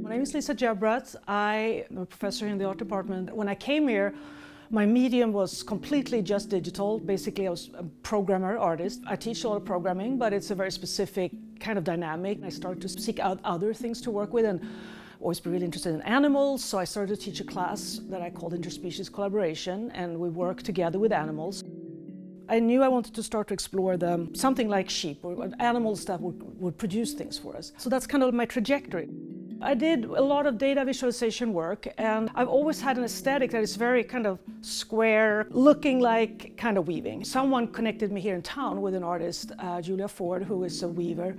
My name is Lisa Jevbratt. I am a professor in the art department. When I came here, my medium was completely just digital. Basically, I was a programmer, artist. I teach a lot of programming, but it's a very specific kind of dynamic. I started to seek out other things to work with and always be really interested in animals. So I started to teach a class that I called Interspecies Collaboration, and we work together with animals. I knew I wanted to start to explore something like sheep or animals that would produce things for us. So that's kind of my trajectory. I did a lot of data visualization work, and I've always had an aesthetic that is very kind of square, looking like kind of weaving. Someone connected me here in town with an artist, Julia Ford, who is a weaver.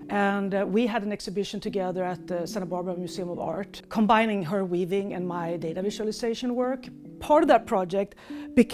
And we had an exhibition together at the Santa Barbara Museum of Art, combining her weaving and my data visualization work. Part of that project we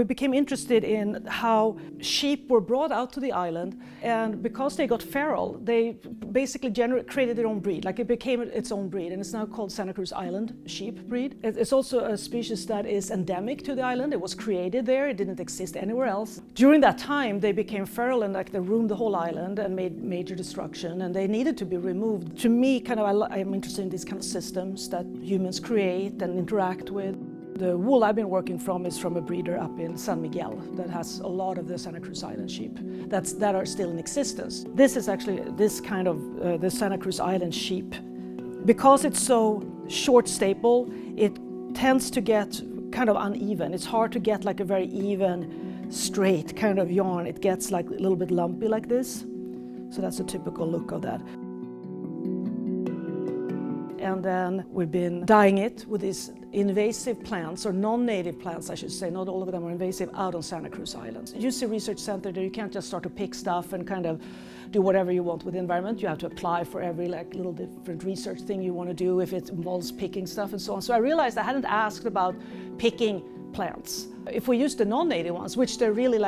became interested in how sheep were brought out to the island, and because they got feral, they basically created their own breed, like it became its own breed, and it's now called Santa Cruz Island sheep breed. It's also a species that is endemic to the island. It was created there, it didn't exist anywhere else. During that time, they became feral and they roamed the whole island and made major destruction, and they needed to be removed. To me, I'm interested in these kind of systems that humans create and interact with. The wool I've been working from is from a breeder up in San Miguel that has a lot of the Santa Cruz Island sheep that are still in existence. This is actually this kind of the Santa Cruz Island sheep. Because it's so short staple, it tends to get kind of uneven. It's hard to get like a very even, straight kind of yarn. It gets like a little bit lumpy like this. So that's a typical look of that. And then we've been dyeing it with these invasive plants, or non-native plants I should say, not all of them are invasive, out on Santa Cruz Islands. UC Research Center, there you can't just start to pick stuff and kind of do whatever you want with the environment. You have to apply for every little different research thing you want to do if it involves picking stuff and so on. So I realized I hadn't asked about picking plants. If we use the non-native ones, which they're really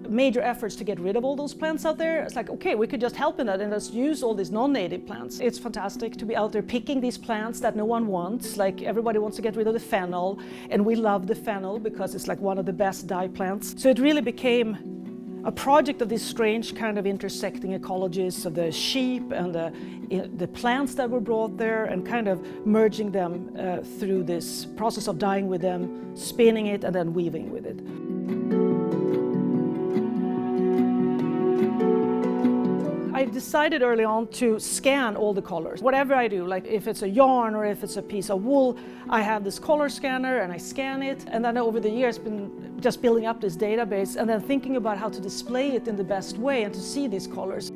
major efforts to get rid of all those plants out there, it's like, okay, we could just help in that and just use all these non-native plants. It's fantastic to be out there picking these plants that no one wants. Like everybody wants to get rid of the fennel, and we love the fennel because it's like one of the best dye plants. So it really became a project of these strange kind of intersecting ecologies of the sheep and the plants that were brought there, and kind of merging them through this process of dyeing with them, spinning it, and then weaving with it. I decided early on to scan all the colors. Whatever I do, like if it's a yarn or if it's a piece of wool, I have this color scanner and I scan it. And then over the years, been just building up this database and then thinking about how to display it in the best way and to see these colors.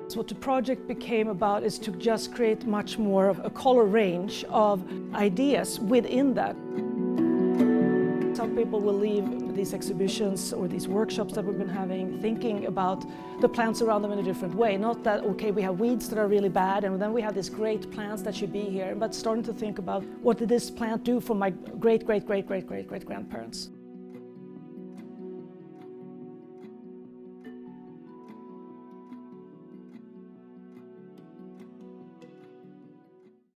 So what the project became about is to just create much more of a color range of ideas within that. Some people will leave these exhibitions or these workshops that we've been having thinking about the plants around them in a different way. Not that, okay, we have weeds that are really bad and then we have these great plants that should be here, but starting to think about what did this plant do for my great-great-great-great-great-great grandparents.